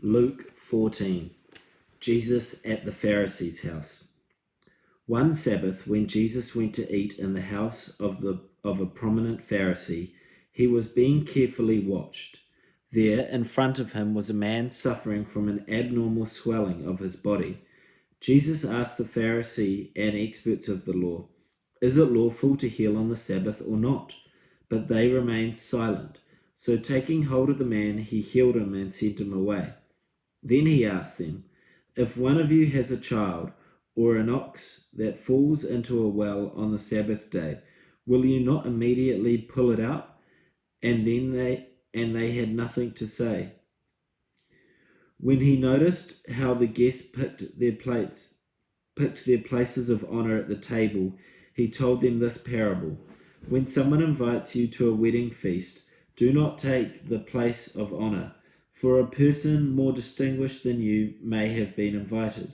Luke 14. Jesus at the Pharisee's house. One Sabbath, when Jesus went to eat in the house of a prominent Pharisee, he was being carefully watched. There, in front of him, was a man suffering from an abnormal swelling of his body. Jesus asked the Pharisee and experts of the law, "Is it lawful to heal on the Sabbath or not?" But they remained silent. So taking hold of the man, he healed him and sent him away. Then he asked them, "If one of you has a child or an ox that falls into a well on the Sabbath day, will you not immediately pull it out?" And they had nothing to say. When he noticed how the guests picked their places of honor at the table, he told them this parable. When someone invites you to a wedding feast, do not take the place of honor, for a person more distinguished than you may have been invited.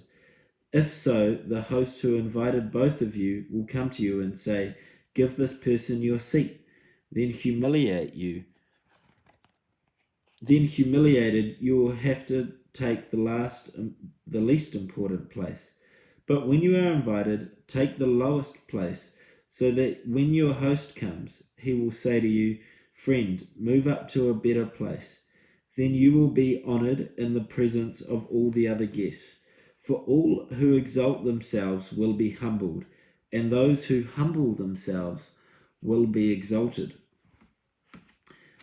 If so, the host who invited both of you will come to you and say, "Give this person your seat." Then humiliated, you will have to take the least important place. But when you are invited, take the lowest place, so that when your host comes, he will say to you, "Friend, move up to a better place." Then you will be honored in the presence of all the other guests. For all who exalt themselves will be humbled, and those who humble themselves will be exalted.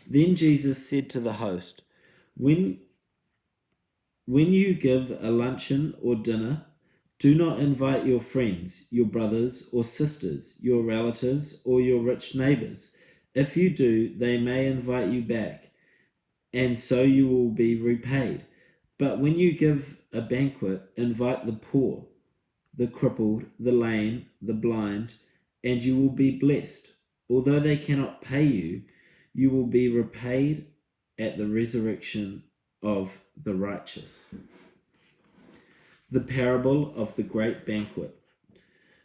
Then Jesus said to the host, When you give a luncheon or dinner, do not invite your friends, your brothers or sisters, your relatives, or your rich neighbors. If you do, they may invite you back, and so you will be repaid. But when you give a banquet, invite the poor, the crippled, the lame, the blind, and you will be blessed. Although they cannot pay you, you will be repaid at the resurrection of the righteous. The parable of the great banquet.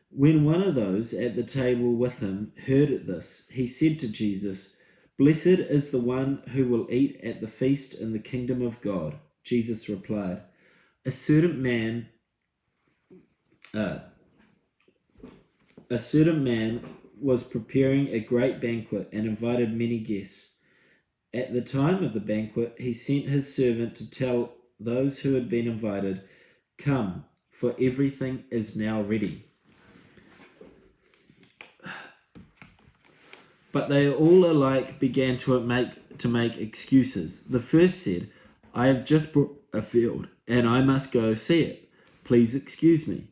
When one of those at the table with him heard this, he said to Jesus, "Blessed is the one who will eat at the feast in the kingdom of God." Jesus replied, A certain man was preparing a great banquet and invited many guests. At the time of the banquet, he sent his servant to tell those who had been invited, "Come, for everything is now ready." But they all alike began to make excuses. The first said, "I have just bought a field, and I must go see it. Please excuse me."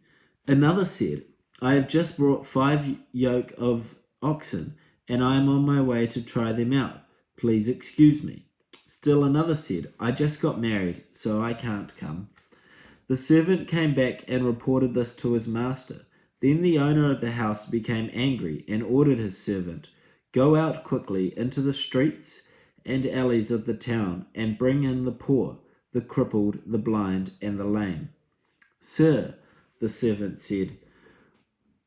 Another said, "I have just brought 5 yoke of oxen, and I am on my way to try them out. Please excuse me." Still another said, "I just got married, so I can't come." The servant came back and reported this to his master. Then the owner of the house became angry and ordered his servant, "Go out quickly into the streets and alleys of the town and bring in the poor, the crippled, the blind, and the lame." "Sir," the servant said,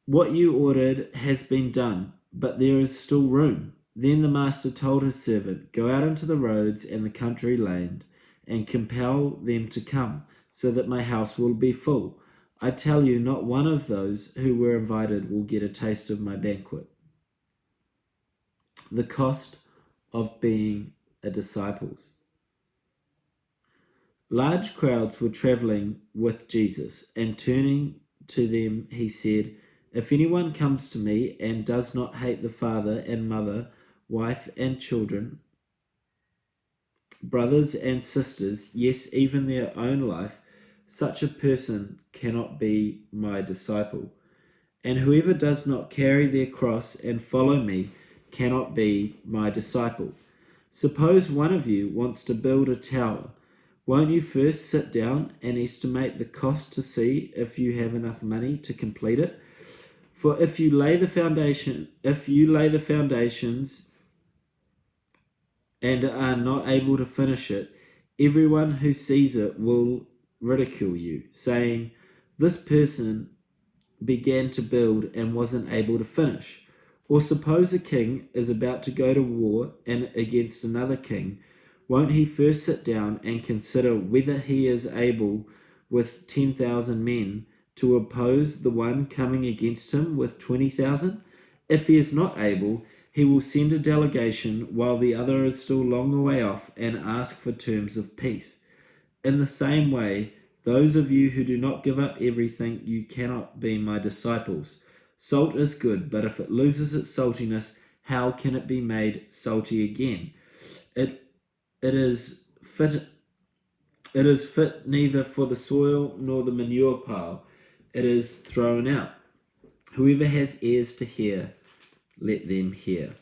"what you ordered has been done, but there is still room." Then the master told his servant, "Go out into the roads and the country lane and compel them to come, so that my house will be full. I tell you, not one of those who were invited will get a taste of my banquet." The cost of being a disciple. Large crowds were traveling with Jesus, and turning to them, he said, "If anyone comes to me and does not hate the father and mother, wife and children, brothers and sisters, yes, even their own life, such a person cannot be my disciple. And whoever does not carry their cross and follow me cannot be my disciple. Suppose one of you wants to build a tower. Won't you first sit down and estimate the cost to see if you have enough money to complete it? For if you lay the foundations and are not able to finish it, everyone who sees it will ridicule you, saying, 'This person began to build and wasn't able to finish.' Or suppose a king is about to go to war and against another king. Won't he first sit down and consider whether he is able with 10,000 men to oppose the one coming against him with 20,000? If he is not able, he will send a delegation while the other is still long a way off and ask for terms of peace. In the same way, those of you who do not give up everything, you cannot be my disciples. Salt is good, but if it loses its saltiness, how can it be made salty again? It is fit neither for the soil nor the manure pile. It is thrown out. Whoever has ears to hear, let them hear.